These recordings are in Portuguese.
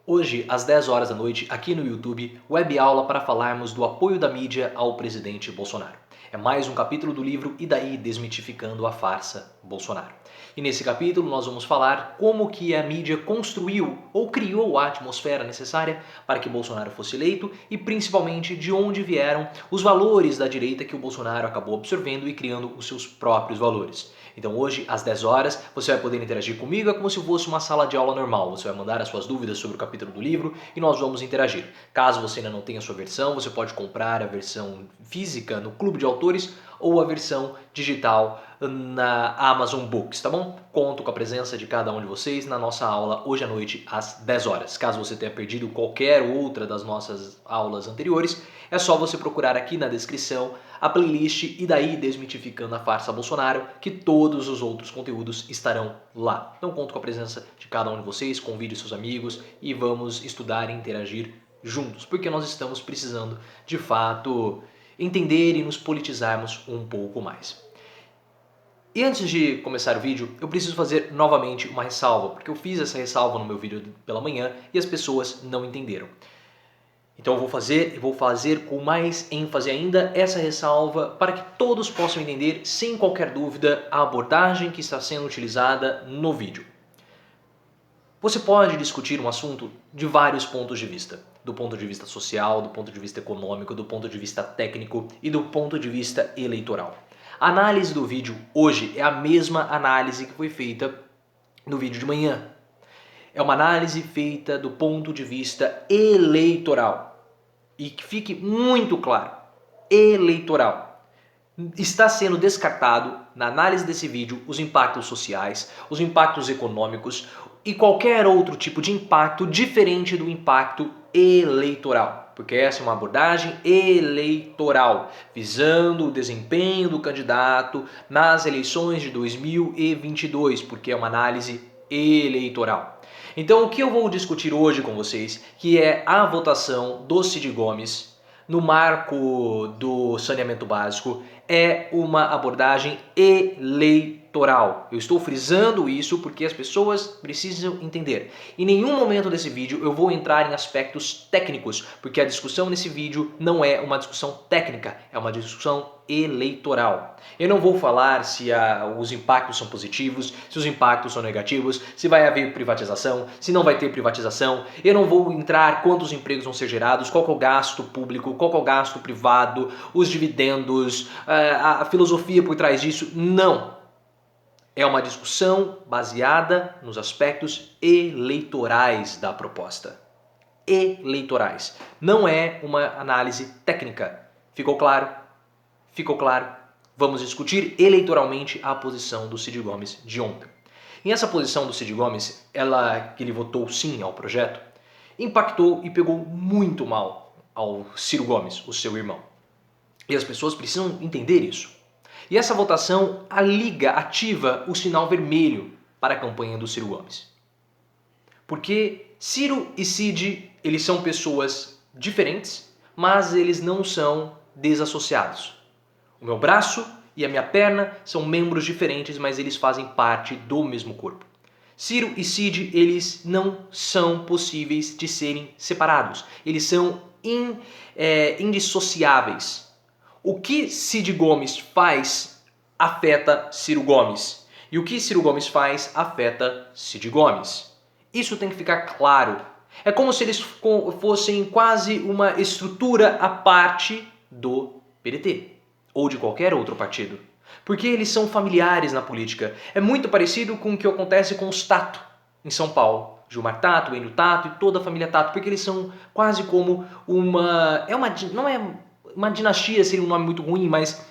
Hoje, às 10 horas da noite, aqui no YouTube, web aula para falarmos do apoio da mídia ao presidente Bolsonaro. É mais um capítulo do livro E daí Desmitificando a Farsa Bolsonaro. E nesse capítulo nós vamos falar como que a mídia construiu ou criou a atmosfera necessária para que Bolsonaro fosse eleito e principalmente de onde vieram os valores da direita que o Bolsonaro acabou absorvendo e criando os seus próprios valores. Então hoje, às 10 horas, você vai poder interagir comigo, é como se fosse uma sala de aula normal. Você vai mandar as suas dúvidas sobre o capítulo do livro e nós vamos interagir. Caso você ainda não tenha a sua versão, você pode comprar a versão física no Clube de Autores ou a versão digital na Amazon Books, tá bom? Conto com a presença de cada um de vocês na nossa aula hoje à noite às 10 horas. Caso você tenha perdido qualquer outra das nossas aulas anteriores, é só você procurar aqui na descrição a playlist E daí Desmitificando a Farsa Bolsonaro, que todos os outros conteúdos estarão lá. Então conto com a presença de cada um de vocês, convide seus amigos e vamos estudar e interagir juntos, porque nós estamos precisando, de fato, entender e nos politizarmos um pouco mais. E antes de começar o vídeo, eu preciso fazer novamente uma ressalva, porque eu fiz essa ressalva no meu vídeo pela manhã e as pessoas não entenderam. Então eu vou fazer com mais ênfase ainda essa ressalva para que todos possam entender sem qualquer dúvida a abordagem que está sendo utilizada no vídeo. Você pode discutir um assunto de vários pontos de vista. Do ponto de vista social, do ponto de vista econômico, do ponto de vista técnico e do ponto de vista eleitoral. A análise do vídeo hoje é a mesma análise que foi feita no vídeo de manhã. É uma análise feita do ponto de vista eleitoral. E que fique muito claro, eleitoral. Está sendo descartado, na análise desse vídeo, os impactos sociais, os impactos econômicos e qualquer outro tipo de impacto diferente do impacto eleitoral. Porque essa é uma abordagem eleitoral, visando o desempenho do candidato nas eleições de 2022, porque é uma análise eleitoral. Então o que eu vou discutir hoje com vocês, que é a votação do Cid Gomes no marco do saneamento básico, é uma abordagem eleitoral. Eu estou frisando isso porque as pessoas precisam entender. Em nenhum momento desse vídeo eu vou entrar em aspectos técnicos, porque a discussão nesse vídeo não é uma discussão técnica, é uma discussão eleitoral. Eu não vou falar se os impactos são positivos, se os impactos são negativos, se vai haver privatização, se não vai ter privatização. Eu não vou entrar quantos empregos vão ser gerados, qual que é o gasto público, qual que é o gasto privado, os dividendos, a filosofia por trás disso. Não. É uma discussão baseada nos aspectos eleitorais da proposta. Eleitorais. Não é uma análise técnica. Ficou claro? Ficou claro? Vamos discutir eleitoralmente a posição do Cid Gomes de ontem. E essa posição do Cid Gomes, que ele votou sim ao projeto, impactou e pegou muito mal ao Ciro Gomes, o seu irmão. E as pessoas precisam entender isso. E essa votação ativa o sinal vermelho para a campanha do Ciro Gomes. Porque Ciro e Cid, eles são pessoas diferentes, mas eles não são desassociados. O meu braço e a minha perna são membros diferentes, mas eles fazem parte do mesmo corpo. Ciro e Cid, eles não são possíveis de serem separados. Eles são indissociáveis. O que Cid Gomes faz afeta Ciro Gomes. E o que Ciro Gomes faz afeta Cid Gomes. Isso tem que ficar claro. É como se eles fossem quase uma estrutura à parte do PDT. Ou de qualquer outro partido. Porque eles são familiares na política. É muito parecido com o que acontece com os Tato, em São Paulo. Gilmar Tato, Enio Tato e toda a família Tato. Porque eles são quase como não é uma dinastia, seria um nome muito ruim, mas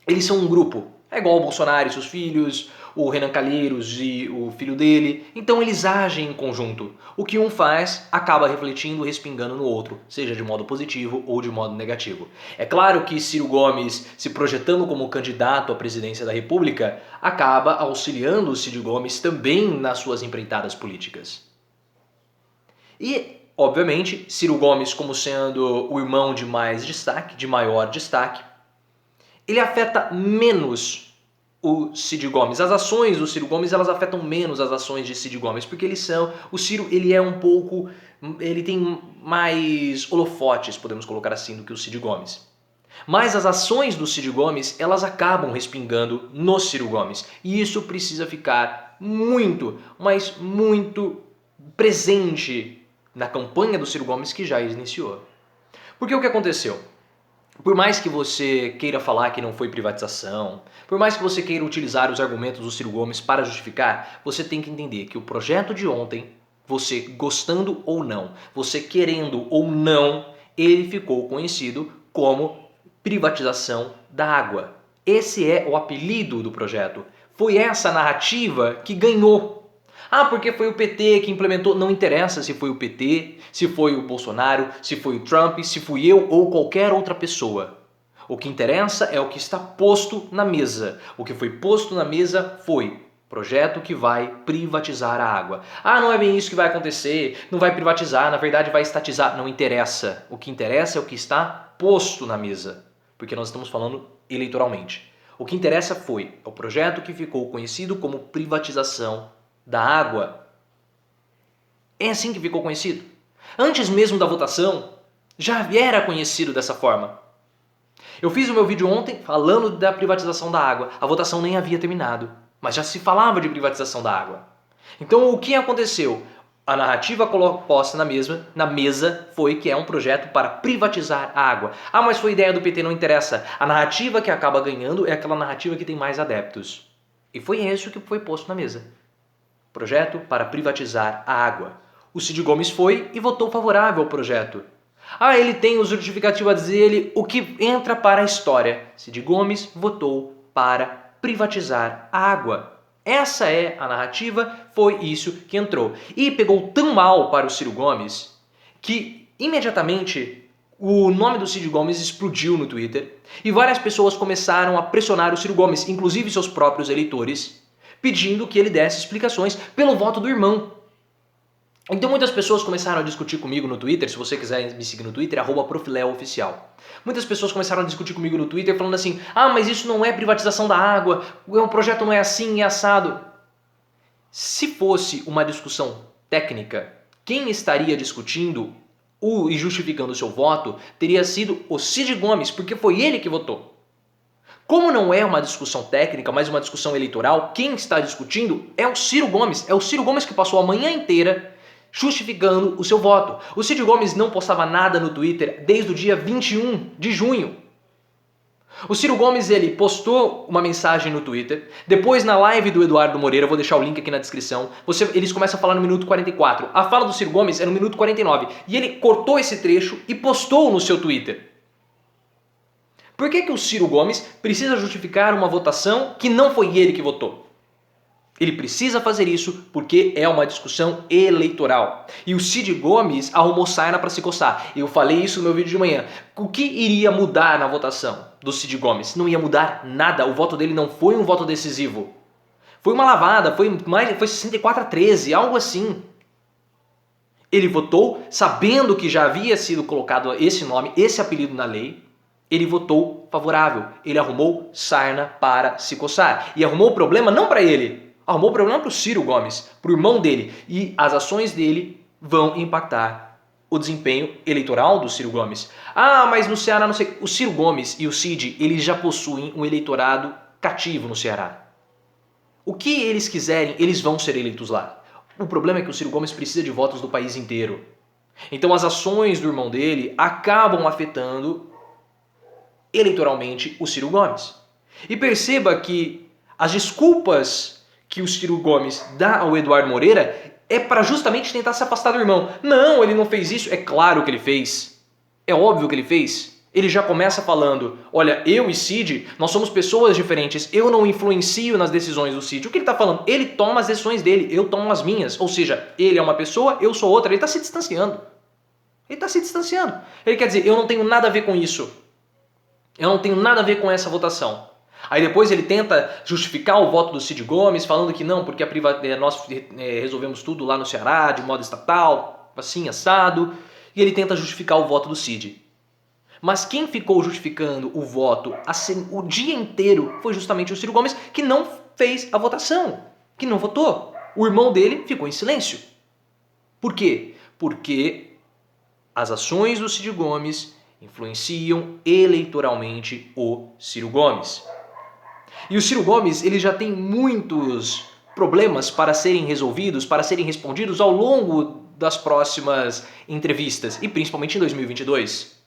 eles são um grupo. É igual o Bolsonaro e seus filhos, o Renan Calheiros e o filho dele. Então eles agem em conjunto. O que um faz acaba refletindo, respingando no outro, seja de modo positivo ou de modo negativo. É claro que Ciro Gomes, se projetando como candidato à presidência da República, acaba auxiliando o Cid Gomes também nas suas empreitadas políticas. E, obviamente, Ciro Gomes, como sendo o irmão de mais destaque, de maior destaque, ele afeta menos o Cid Gomes. As ações do Ciro Gomes, elas afetam menos as ações de Cid Gomes, porque o Ciro, ele é um pouco ele tem mais holofotes, podemos colocar assim, do que o Cid Gomes. Mas as ações do Cid Gomes, elas acabam respingando no Ciro Gomes. E isso precisa ficar muito, mas muito presente na campanha do Ciro Gomes que já iniciou. Porque o que aconteceu? Por mais que você queira falar que não foi privatização, por mais que você queira utilizar os argumentos do Ciro Gomes para justificar, você tem que entender que o projeto de ontem, você gostando ou não, você querendo ou não, ele ficou conhecido como privatização da água. Esse é o apelido do projeto. Foi essa narrativa que ganhou. Ah, porque foi o PT que implementou. Não interessa se foi o PT, se foi o Bolsonaro, se foi o Trump, se fui eu ou qualquer outra pessoa. O que interessa é o que está posto na mesa. O que foi posto na mesa foi projeto que vai privatizar a água. Ah, não é bem isso que vai acontecer, não vai privatizar, na verdade vai estatizar. Não interessa. O que interessa é o que está posto na mesa, porque nós estamos falando eleitoralmente. O que interessa foi o projeto que ficou conhecido como privatização da água. É assim que ficou conhecido. Antes mesmo da votação, já era conhecido dessa forma. Eu fiz o meu vídeo ontem falando da privatização da água. A votação nem havia terminado, mas já se falava de privatização da água. Então o que aconteceu? A narrativa posta na mesa foi que é um projeto para privatizar a água. Ah, mas foi ideia do PT, não interessa. A narrativa que acaba ganhando é aquela narrativa que tem mais adeptos. E foi isso que foi posto na mesa. Projeto para privatizar a água. O Cid Gomes foi e votou favorável ao projeto. Ah, ele tem os justificativos dele, o que entra para a história. Cid Gomes votou para privatizar a água. Essa é a narrativa, foi isso que entrou. E pegou tão mal para o Ciro Gomes que imediatamente o nome do Cid Gomes explodiu no Twitter e várias pessoas começaram a pressionar o Ciro Gomes, inclusive seus próprios eleitores, pedindo que ele desse explicações pelo voto do irmão. Então muitas pessoas começaram a discutir comigo no Twitter, se você quiser me seguir no Twitter, @profileooficial. Muitas pessoas começaram a discutir comigo no Twitter falando assim, ah, mas isso não é privatização da água, o projeto não é assim, é assado. Se fosse uma discussão técnica, quem estaria discutindo e justificando o seu voto teria sido o Cid Gomes, porque foi ele que votou. Como não é uma discussão técnica, mas uma discussão eleitoral, quem está discutindo é o Ciro Gomes. É o Ciro Gomes que passou a manhã inteira justificando o seu voto. O Cid Gomes não postava nada no Twitter desde o dia 21 de junho. O Ciro Gomes, ele postou uma mensagem no Twitter, depois na live do Eduardo Moreira, vou deixar o link aqui na descrição, eles começam a falar no minuto 44. A fala do Ciro Gomes é no minuto 49. E ele cortou esse trecho e postou no seu Twitter. Por que o Ciro Gomes precisa justificar uma votação que não foi ele que votou? Ele precisa fazer isso porque é uma discussão eleitoral. E o Cid Gomes arrumou sarna para se coçar. Eu falei isso no meu vídeo de manhã. O que iria mudar na votação do Cid Gomes? Não ia mudar nada. O voto dele não foi um voto decisivo. Foi uma lavada, foi 64-13, algo assim. Ele votou sabendo que já havia sido colocado esse nome, esse apelido na lei. Ele votou favorável. Ele arrumou sarna para se coçar. E arrumou o problema não para ele. Arrumou o problema para o Ciro Gomes, para o irmão dele. E as ações dele vão impactar o desempenho eleitoral do Ciro Gomes. Ah, mas no Ceará não sei. O Ciro Gomes e o Cid, eles já possuem um eleitorado cativo no Ceará. O que eles quiserem, eles vão ser eleitos lá. O problema é que o Ciro Gomes precisa de votos do país inteiro. Então as ações do irmão dele acabam afetando eleitoralmente o Ciro Gomes. E perceba que as desculpas que o Ciro Gomes dá ao Eduardo Moreira é para justamente tentar se afastar do irmão. Não, ele não fez isso. É claro que ele fez. É óbvio que ele fez. Ele já começa falando, olha, eu e Cid, nós somos pessoas diferentes, eu não influencio nas decisões do Cid. O que ele está falando? Ele toma as decisões dele, eu tomo as minhas. Ou seja, ele é uma pessoa, eu sou outra. Ele está se distanciando. Ele está se distanciando. Ele quer dizer, eu não tenho nada a ver com isso. Eu não tenho nada a ver com essa votação. Aí depois ele tenta justificar o voto do Cid Gomes, falando que não, porque nós resolvemos tudo lá no Ceará, de modo estatal, assim, assado. E ele tenta justificar o voto do Cid. Mas quem ficou justificando o voto assim, o dia inteiro foi justamente o Ciro Gomes, que não fez a votação, que não votou. O irmão dele ficou em silêncio. Por quê? Porque as ações do Cid Gomes influenciam eleitoralmente o Ciro Gomes. E o Ciro Gomes ele já tem muitos problemas para serem resolvidos, para serem respondidos ao longo das próximas entrevistas, e principalmente em 2022.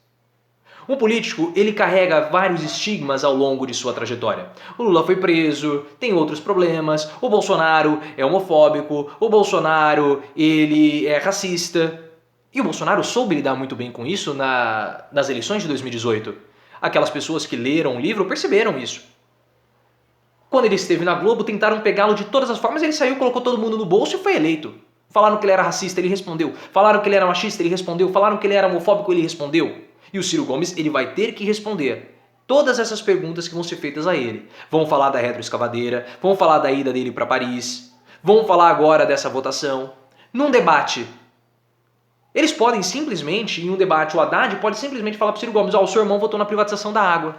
Um político, ele carrega vários estigmas ao longo de sua trajetória. O Lula foi preso, tem outros problemas, o Bolsonaro é homofóbico, o Bolsonaro ele é racista. E o Bolsonaro soube lidar muito bem com isso nas eleições de 2018. Aquelas pessoas que leram o livro perceberam isso. Quando ele esteve na Globo, tentaram pegá-lo de todas as formas, ele saiu, colocou todo mundo no bolso e foi eleito. Falaram que ele era racista, ele respondeu. Falaram que ele era machista, ele respondeu. Falaram que ele era homofóbico, ele respondeu. E o Ciro Gomes, ele vai ter que responder todas essas perguntas que vão ser feitas a ele. Vão falar da retroescavadeira, vão falar da ida dele para Paris, vão falar agora dessa votação. Num debate, eles podem simplesmente, em um debate, o Haddad pode simplesmente falar para o Ciro Gomes, o seu irmão votou na privatização da água.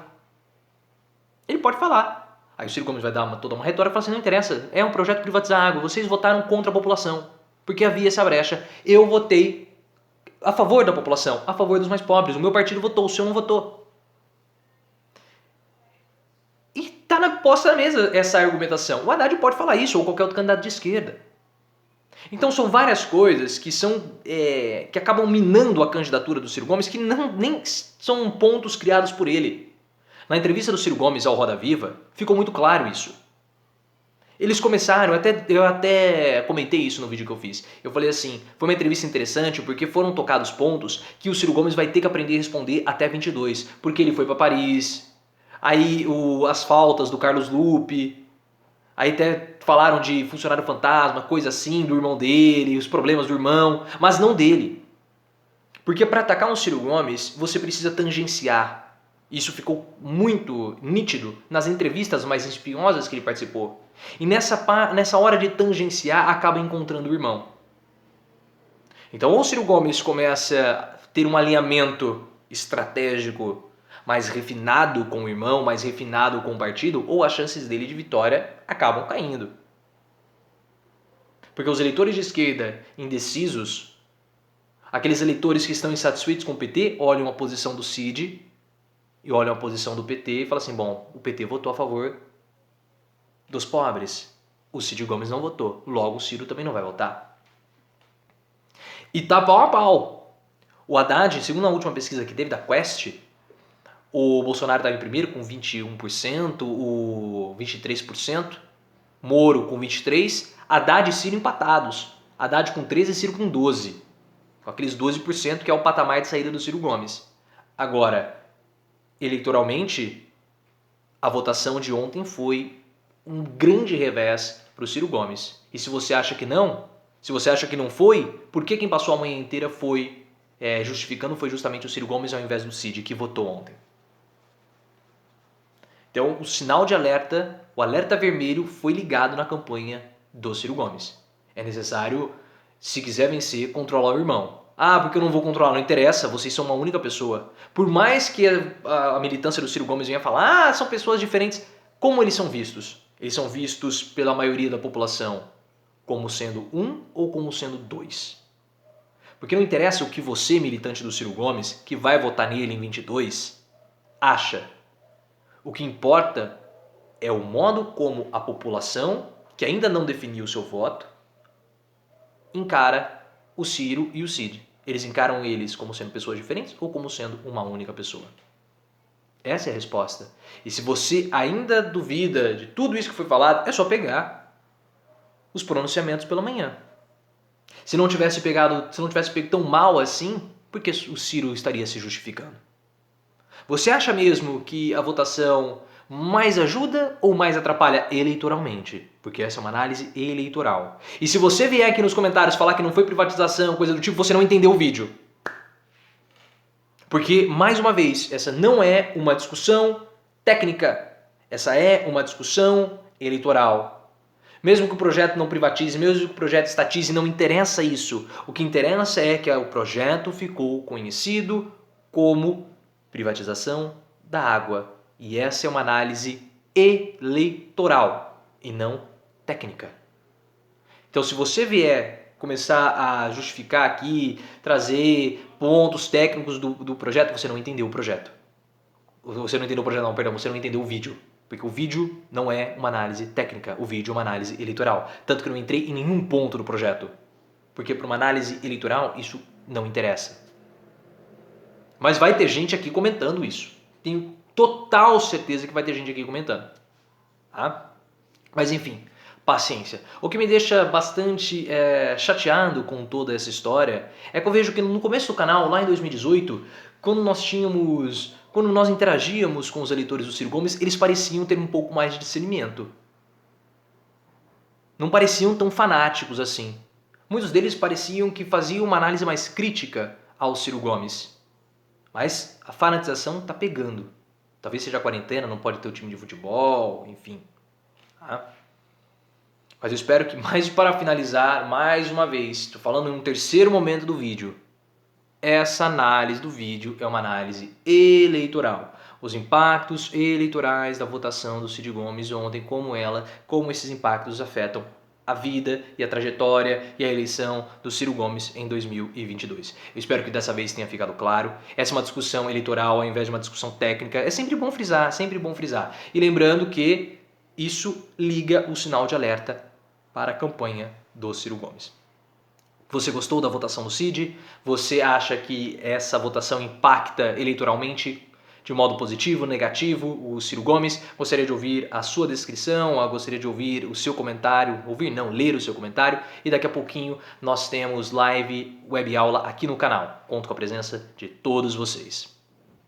Ele pode falar. Aí o Ciro Gomes vai dar toda uma retórica e falar assim, não interessa, é um projeto de privatizar a água, vocês votaram contra a população, porque havia essa brecha. Eu votei a favor da população, a favor dos mais pobres, o meu partido votou, o seu não votou. E está posta na mesa essa argumentação. O Haddad pode falar isso, ou qualquer outro candidato de esquerda. Então são várias coisas que que acabam minando a candidatura do Ciro Gomes, que nem são pontos criados por ele. Na entrevista do Ciro Gomes ao Roda Viva, ficou muito claro isso. Eles começaram, eu até comentei isso no vídeo que eu fiz. Eu falei assim, foi uma entrevista interessante porque foram tocados pontos que o Ciro Gomes vai ter que aprender a responder até 22. Porque ele foi para Paris, aí as faltas do Carlos Lupe, aí até falaram de funcionário fantasma, coisa assim, do irmão dele, os problemas do irmão, mas não dele. Porque para atacar um Ciro Gomes, você precisa tangenciar. Isso ficou muito nítido nas entrevistas mais espinhosas que ele participou. E nessa hora de tangenciar, acaba encontrando o irmão. Então, ou o Ciro Gomes começa a ter um alinhamento estratégico mais refinado com o irmão, mais refinado com o partido, ou as chances dele de vitória acabam caindo. Porque os eleitores de esquerda indecisos, aqueles eleitores que estão insatisfeitos com o PT, olham a posição do Cid e olham a posição do PT e falam assim, bom, o PT votou a favor dos pobres. O Cid Gomes não votou, logo o Ciro também não vai votar. E tá pau a pau. O Haddad, segundo a última pesquisa que teve da Quest, o Bolsonaro estava em primeiro com 21%, o 23%, Moro com 23%, Haddad e Ciro empatados. Haddad com 13% e Ciro com 12%. Com aqueles 12% que é o patamar de saída do Ciro Gomes. Agora, eleitoralmente, a votação de ontem foi um grande revés para o Ciro Gomes. E se você acha que não, se você acha que não foi, por que quem passou a manhã inteira foi justificando foi justamente o Ciro Gomes ao invés do Cid, que votou ontem? Então, o sinal de alerta, o alerta vermelho foi ligado na campanha do Ciro Gomes. É necessário, se quiser vencer, controlar o irmão. Ah, porque eu não vou controlar, não interessa, vocês são uma única pessoa. Por mais que a militância do Ciro Gomes venha falar, são pessoas diferentes, como eles são vistos? Eles são vistos pela maioria da população como sendo um ou como sendo dois. Porque não interessa o que você, militante do Ciro Gomes, que vai votar nele em 22, acha. O que importa é o modo como a população, que ainda não definiu o seu voto, encara o Ciro e o Cid. Eles encaram eles como sendo pessoas diferentes ou como sendo uma única pessoa? Essa é a resposta. E se você ainda duvida de tudo isso que foi falado, é só pegar os pronunciamentos pela manhã. Se não tivesse pego tão mal assim, por que o Ciro estaria se justificando? Você acha mesmo que a votação mais ajuda ou mais atrapalha eleitoralmente? Porque essa é uma análise eleitoral. E se você vier aqui nos comentários falar que não foi privatização, coisa do tipo, você não entendeu o vídeo. Porque, mais uma vez, essa não é uma discussão técnica. Essa é uma discussão eleitoral. Mesmo que o projeto não privatize, mesmo que o projeto estatize, não interessa isso. O que interessa é que o projeto ficou conhecido como privatização da água. E essa é uma análise eleitoral e não técnica. Então, se você vier começar a justificar aqui, trazer pontos técnicos do projeto, você não entendeu o projeto. Você não entendeu o projeto, não, perdão, você não entendeu o vídeo. Porque o vídeo não é uma análise técnica, o vídeo é uma análise eleitoral. Tanto que eu não entrei em nenhum ponto do projeto. Porque para uma análise eleitoral isso não interessa. Mas vai ter gente aqui comentando isso. Tenho total certeza que vai ter gente aqui comentando. Tá? Mas enfim, paciência. O que me deixa bastante chateado com toda essa história é que eu vejo que no começo do canal, lá em 2018, quando nós interagíamos com os eleitores do Ciro Gomes, eles pareciam ter um pouco mais de discernimento. Não pareciam tão fanáticos assim. Muitos deles pareciam que faziam uma análise mais crítica ao Ciro Gomes. Mas a fanatização tá pegando. Talvez seja a quarentena, não pode ter o time de futebol, enfim. Tá? Mas eu espero que, para finalizar, mais uma vez, estou falando em um terceiro momento do vídeo, essa análise do vídeo é uma análise eleitoral. Os impactos eleitorais da votação do Ciro Gomes ontem, como esses impactos afetam a vida e a trajetória e a eleição do Ciro Gomes em 2022. Eu espero que dessa vez tenha ficado claro. Essa é uma discussão eleitoral ao invés de uma discussão técnica. É sempre bom frisar, sempre bom frisar. E lembrando que isso liga o sinal de alerta para a campanha do Ciro Gomes. Você gostou da votação do Cid? Você acha que essa votação impacta eleitoralmente de modo positivo, negativo o Ciro Gomes? Gostaria de ouvir a sua descrição, gostaria de ouvir o seu comentário, ler o seu comentário, e daqui a pouquinho nós temos live, web aula aqui no canal. Conto com a presença de todos vocês.